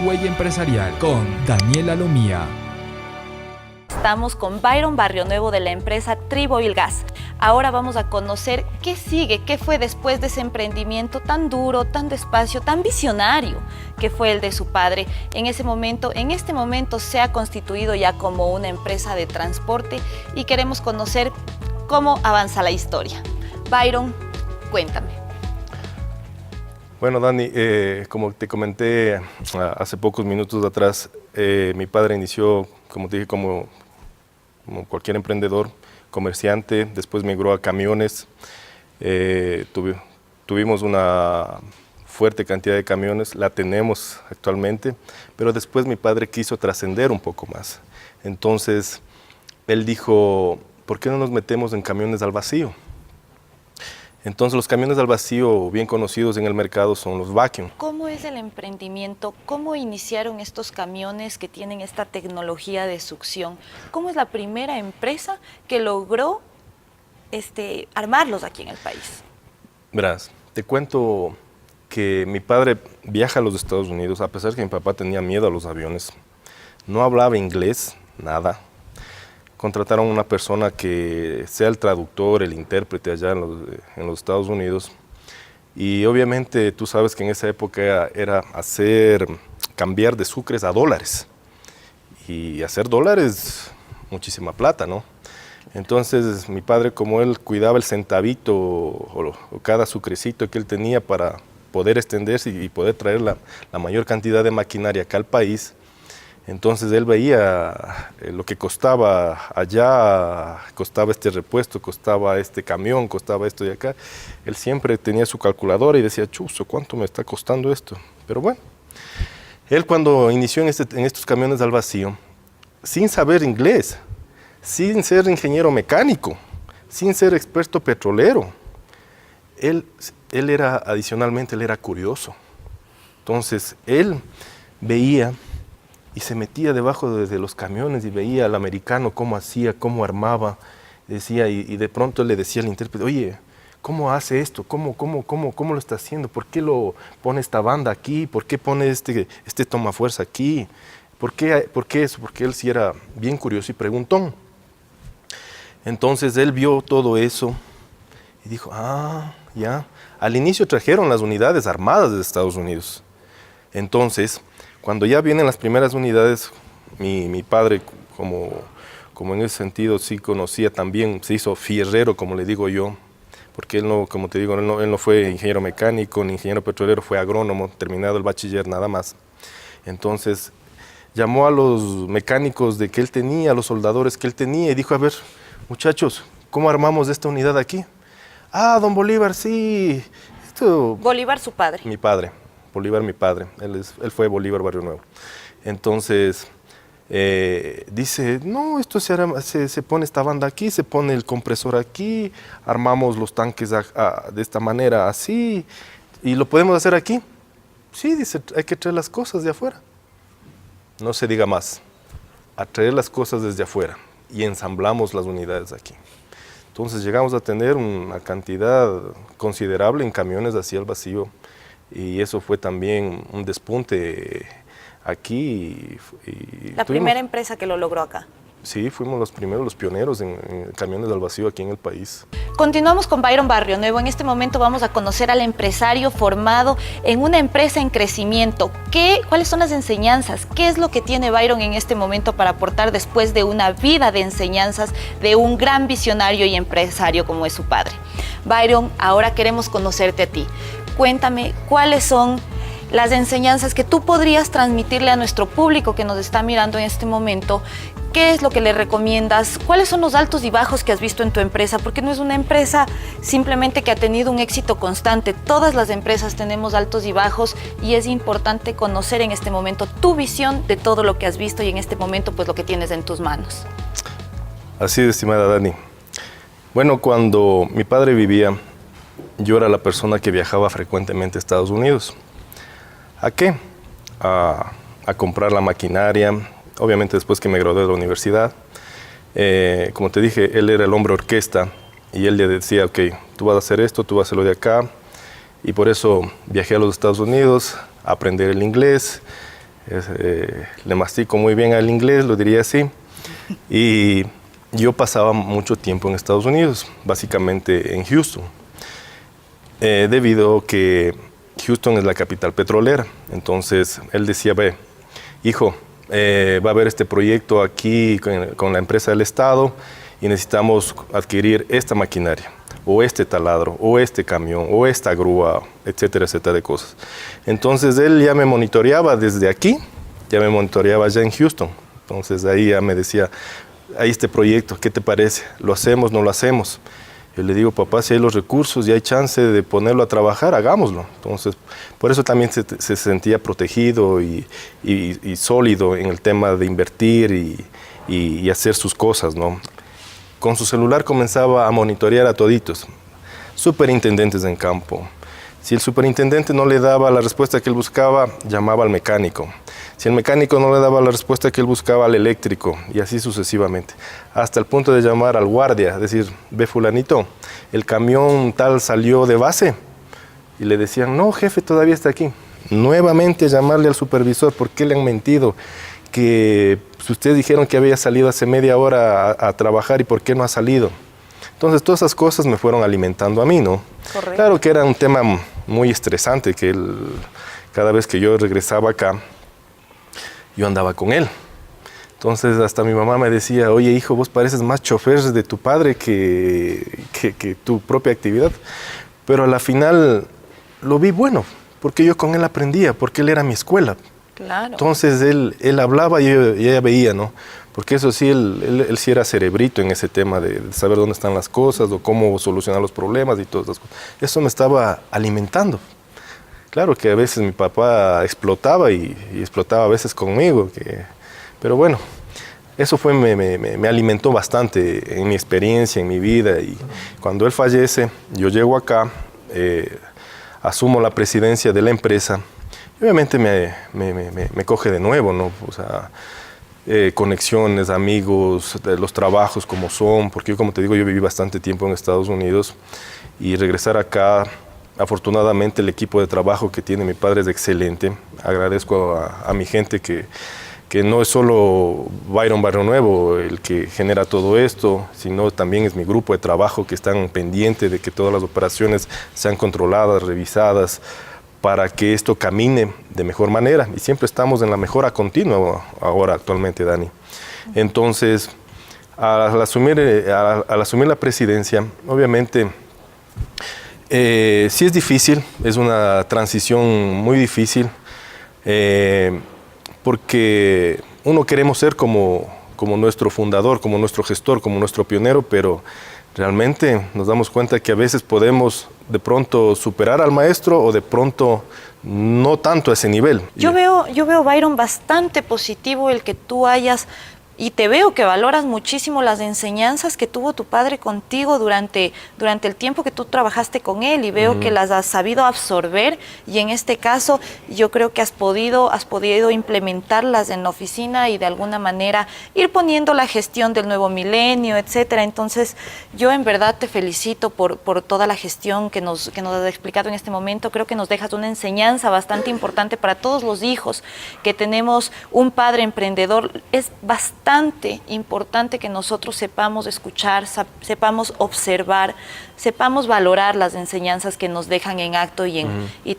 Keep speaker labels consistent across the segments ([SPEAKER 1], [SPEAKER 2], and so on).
[SPEAKER 1] Huella Empresarial con Daniela Lomía.
[SPEAKER 2] Estamos con Byron Barrionuevo de la empresa Triboil Gas. Ahora vamos a conocer qué sigue, qué fue después de ese emprendimiento tan duro, tan despacio, tan visionario que fue el de su padre. En este momento se ha constituido ya como una empresa de transporte y queremos conocer cómo avanza la historia. Byron, cuéntame.
[SPEAKER 3] Bueno, Dani, como te comenté hace pocos minutos atrás, mi padre inició, como te dije, como cualquier emprendedor, comerciante, después migró a camiones, tuvimos una fuerte cantidad de camiones, la tenemos actualmente, pero después mi padre quiso trascender un poco más. Entonces, él dijo, ¿por qué no nos metemos en camiones al vacío? Entonces, los camiones al vacío, bien conocidos en el mercado, son los vacuum.
[SPEAKER 2] ¿Cómo es el emprendimiento? ¿Cómo iniciaron estos camiones que tienen esta tecnología de succión? ¿Cómo es la primera empresa que logró armarlos aquí en el país?
[SPEAKER 3] Verás, te cuento que mi padre viaja a los Estados Unidos, a pesar que mi papá tenía miedo a los aviones. No hablaba inglés, nada. Contrataron a una persona que sea el traductor, el intérprete allá en los Estados Unidos. Y obviamente tú sabes que en esa época era cambiar de sucres a dólares. Y hacer dólares, muchísima plata, ¿no? Entonces mi padre, como él cuidaba el centavito o cada sucrecito que él tenía para poder extenderse y poder traer la mayor cantidad de maquinaria acá al país, entonces él veía lo que costaba allá, costaba este repuesto, costaba este camión, costaba esto de acá. Él siempre tenía su calculadora y decía, chuzo, ¿cuánto me está costando esto? Pero bueno, él cuando inició en estos camiones al vacío, sin saber inglés, sin ser ingeniero mecánico, sin ser experto petrolero, él era, adicionalmente, él era curioso. Entonces, él veía y se metía debajo de los camiones y veía al americano cómo hacía, cómo armaba, decía, y de pronto le decía al intérprete, oye, ¿cómo hace esto? ¿Cómo lo está haciendo? ¿Por qué lo pone esta banda aquí? ¿Por qué pone este tomafuerza aquí? ¿Por qué eso? Porque él sí era bien curioso y preguntón. Entonces él vio todo eso y dijo, ya. Al inicio trajeron las unidades armadas de Estados Unidos. Entonces, cuando ya vienen las primeras unidades, mi padre, como en ese sentido sí conocía también, se hizo fierrero, como le digo yo, porque él no, como te digo, él no fue ingeniero mecánico ni ingeniero petrolero, fue agrónomo, terminado el bachiller nada más. Entonces, llamó a los mecánicos que él tenía, a los soldadores que él tenía, y dijo, a ver, muchachos, ¿cómo armamos esta unidad aquí? Don Bolívar, sí.
[SPEAKER 2] Bolívar, su padre.
[SPEAKER 3] Mi padre. Bolívar, mi padre, él fue Bolívar Barrionuevo. Entonces, dice, no, esto se pone esta banda aquí, se pone el compresor aquí, armamos los tanques de esta manera, así, y lo podemos hacer aquí. Sí, dice, hay que traer las cosas de afuera. No se diga más, a traer las cosas desde afuera y ensamblamos las unidades aquí. Entonces llegamos a tener una cantidad considerable en camiones así al vacío. Y eso fue también un despunte aquí.
[SPEAKER 2] La primera empresa que lo logró acá.
[SPEAKER 3] Sí, fuimos los primeros, los pioneros en camiones al vacío aquí en el país.
[SPEAKER 2] Continuamos con Byron Barrionuevo. En este momento vamos a conocer al empresario formado en una empresa en crecimiento. ¿Cuáles son las enseñanzas? ¿Qué es lo que tiene Byron en este momento para aportar después de una vida de enseñanzas de un gran visionario y empresario como es su padre? Byron, ahora queremos conocerte a ti. Cuéntame, ¿cuáles son las enseñanzas que tú podrías transmitirle a nuestro público que nos está mirando en este momento? ¿Qué es lo que le recomiendas? ¿Cuáles son los altos y bajos que has visto en tu empresa? Porque no es una empresa simplemente que ha tenido un éxito constante. Todas las empresas tenemos altos y bajos y es importante conocer en este momento tu visión de todo lo que has visto y en este momento pues lo que tienes en tus manos.
[SPEAKER 3] Así es, estimada Dani. Bueno, cuando mi padre vivía, yo era la persona que viajaba frecuentemente a Estados Unidos. ¿A qué? A comprar la maquinaria. Obviamente después que me gradué de la universidad, como te dije, él era el hombre orquesta y él le decía, ok, tú vas a hacer esto, tú vas a hacerlo de acá. Y por eso viajé a los Estados Unidos a aprender el inglés, Le mastico muy bien al inglés, lo diría así. Y yo pasaba mucho tiempo en Estados Unidos, básicamente en Houston, debido a que Houston es la capital petrolera. Entonces él decía, ve, hijo, va a haber este proyecto aquí con la empresa del Estado y necesitamos adquirir esta maquinaria, o este taladro, o este camión, o esta grúa, etcétera, etcétera de cosas. Entonces él ya me monitoreaba desde aquí, ya me monitoreaba ya en Houston. Entonces ahí ya me decía, hay este proyecto, ¿qué te parece? ¿Lo hacemos, no lo hacemos? Yo le digo, papá, si hay los recursos y hay chance de ponerlo a trabajar, hagámoslo. Entonces, por eso también se sentía protegido y sólido en el tema de invertir y hacer sus cosas, ¿no? Con su celular comenzaba a monitorear a toditos, superintendentes en campo. Si el superintendente no le daba la respuesta que él buscaba, llamaba al mecánico. Si el mecánico no le daba la respuesta que él buscaba, al eléctrico, y así sucesivamente. Hasta el punto de llamar al guardia, decir, ve fulanito, el camión tal salió de base. Y le decían, no jefe, todavía está aquí. Nuevamente llamarle al supervisor, ¿por qué le han mentido? Que ustedes dijeron que había salido hace media hora a trabajar y ¿por qué no ha salido? Entonces todas esas cosas me fueron alimentando a mí, ¿no?
[SPEAKER 2] Correcto.
[SPEAKER 3] Claro que era un tema muy estresante, que cada vez que yo regresaba acá, yo andaba con él. Entonces hasta mi mamá me decía, oye hijo, vos pareces más chofer de tu padre que tu propia actividad. Pero a la final lo vi bueno, porque yo con él aprendía, porque él era mi escuela.
[SPEAKER 2] Claro.
[SPEAKER 3] Entonces él hablaba y ella veía, ¿no? Porque eso sí, él sí era cerebrito en ese tema de saber dónde están las cosas o cómo solucionar los problemas y todas esas cosas. Eso me estaba alimentando. Claro que a veces mi papá explotaba y explotaba a veces conmigo, pero bueno, eso me alimentó bastante en mi experiencia, en mi vida. Y cuando él fallece, yo llego acá, asumo la presidencia de la empresa. Obviamente me coge de nuevo, ¿no? O sea, conexiones, amigos, los trabajos como son, porque yo, como te digo, yo viví bastante tiempo en Estados Unidos y regresar acá, afortunadamente el equipo de trabajo que tiene mi padre es excelente. Agradezco a mi gente que no es solo Byron Barrio Nuevo el que genera todo esto, sino también es mi grupo de trabajo que están pendientes de que todas las operaciones sean controladas, revisadas, para que esto camine de mejor manera. Y siempre estamos en la mejora continua ahora actualmente, Dani. Entonces, al asumir la presidencia, obviamente, sí es difícil, es una transición muy difícil, porque uno queremos ser como nuestro fundador, como nuestro gestor, como nuestro pionero, pero realmente nos damos cuenta que a veces podemos de pronto superar al maestro o de pronto no tanto a ese nivel.
[SPEAKER 2] Yo veo, Byron, bastante positivo el que tú hayas, y te veo que valoras muchísimo las enseñanzas que tuvo tu padre contigo durante el tiempo que tú trabajaste con él, y veo que las has sabido absorber, y en este caso yo creo que has podido implementarlas en la oficina y de alguna manera ir poniendo la gestión del nuevo milenio, etcétera. Entonces yo en verdad te felicito por toda la gestión que nos has explicado en este momento. Creo que nos dejas una enseñanza bastante importante para todos los hijos que tenemos un padre emprendedor. Es bastante importante que nosotros sepamos escuchar, sepamos observar, sepamos valorar las enseñanzas que nos dejan en acto y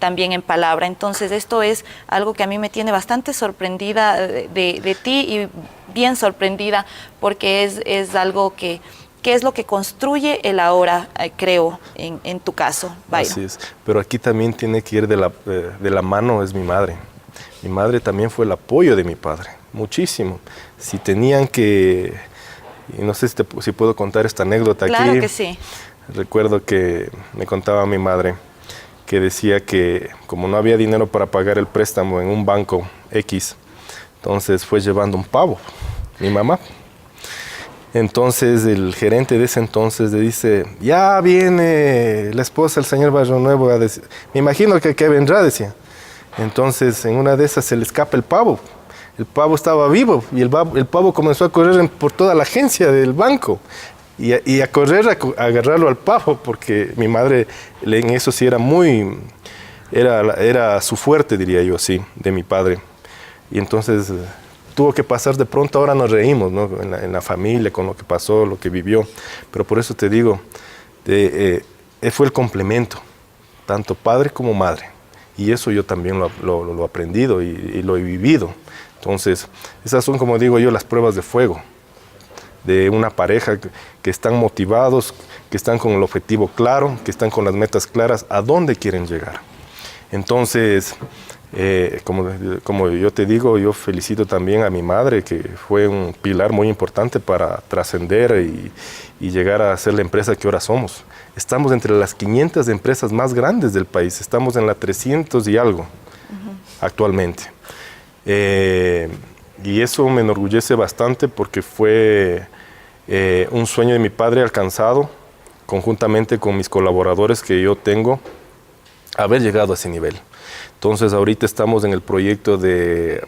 [SPEAKER 2] también en palabra. Entonces esto es algo que a mí me tiene bastante sorprendida de ti, y bien sorprendida, porque es algo que es lo que construye el ahora, creo, en tu caso, Byron.
[SPEAKER 3] Así es, pero aquí también tiene que ir de la mano, es mi madre. Mi madre también fue el apoyo de mi padre, muchísimo. Si tenían que, y no sé si puedo contar esta anécdota aquí.
[SPEAKER 2] Claro que sí.
[SPEAKER 3] Recuerdo que me contaba mi madre que decía que como no había dinero para pagar el préstamo en un banco X, entonces fue llevando un pavo, mi mamá. Entonces el gerente de ese entonces le dice, ya viene la esposa del señor Barrio Nuevo a decir, me imagino que vendrá, decía. Entonces en una de esas se le escapa el pavo. El pavo estaba vivo y el pavo comenzó a correr por toda la agencia del banco y a correr a agarrarlo al pavo, porque mi madre en eso sí era su fuerte, diría yo así, de mi padre. Y entonces tuvo que pasar de pronto, ahora nos reímos, ¿no? En la familia, con lo que pasó, lo que vivió. Pero por eso te digo, fue el complemento, tanto padre como madre. Y eso yo también lo he aprendido y lo he vivido. Entonces, esas son, como digo yo, las pruebas de fuego de una pareja que están motivados, que están con el objetivo claro, que están con las metas claras, a dónde quieren llegar. Entonces, como yo te digo, yo felicito también a mi madre, que fue un pilar muy importante para trascender y llegar a ser la empresa que ahora somos. Estamos entre las 500 empresas más grandes del país, estamos en la 300 y algo actualmente. Y eso me enorgullece bastante porque fue un sueño de mi padre alcanzado, conjuntamente con mis colaboradores que yo tengo, haber llegado a ese nivel. Entonces ahorita estamos en el proyecto de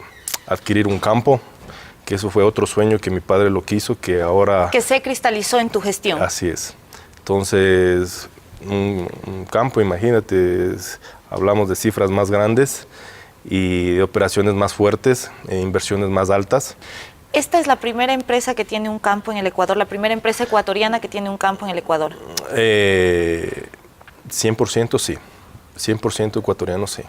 [SPEAKER 3] adquirir un campo, que eso fue otro sueño que mi padre lo quiso, que ahora...
[SPEAKER 2] Que se cristalizó en tu gestión.
[SPEAKER 3] Así es. Entonces, un campo, imagínate, hablamos de cifras más grandes y de operaciones más fuertes, inversiones más altas.
[SPEAKER 2] ¿Esta es la primera empresa que tiene un campo en el Ecuador, la primera empresa ecuatoriana que tiene un campo en el Ecuador?
[SPEAKER 3] 100% sí, 100% ecuatoriano sí.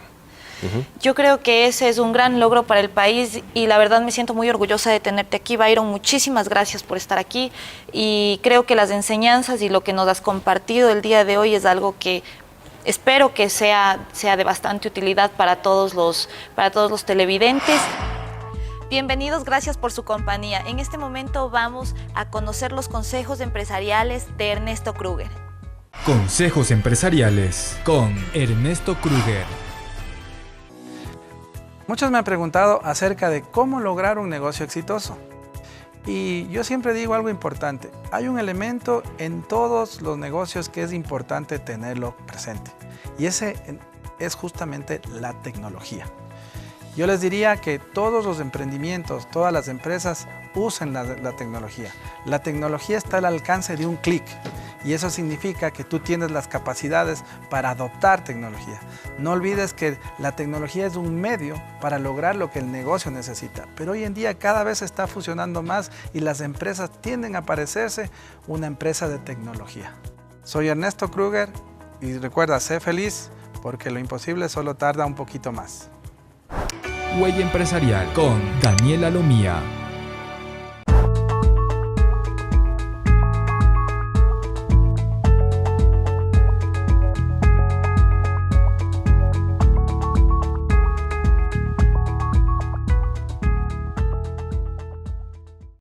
[SPEAKER 2] Yo creo que ese es un gran logro para el país y la verdad me siento muy orgullosa de tenerte aquí, Byron. Muchísimas gracias por estar aquí y creo que las enseñanzas y lo que nos has compartido el día de hoy es algo que espero que sea de bastante utilidad para todos los televidentes. Bienvenidos, gracias por su compañía. En este momento vamos a conocer los consejos empresariales de Ernesto Kruger.
[SPEAKER 1] Consejos empresariales con Ernesto Kruger.
[SPEAKER 4] Muchos me han preguntado acerca de cómo lograr un negocio exitoso. Y yo siempre digo algo importante. Hay un elemento en todos los negocios que es importante tenerlo presente. Y ese es justamente la tecnología. Yo les diría que todos los emprendimientos, todas las empresas usen la tecnología. La tecnología está al alcance de un clic y eso significa que tú tienes las capacidades para adoptar tecnología. No olvides que la tecnología es un medio para lograr lo que el negocio necesita, pero hoy en día cada vez se está fusionando más y las empresas tienden a parecerse una empresa de tecnología. Soy Ernesto Kruger y recuerda, sé feliz porque lo imposible solo tarda un poquito más.
[SPEAKER 1] Huella Empresarial con Daniela Lomía.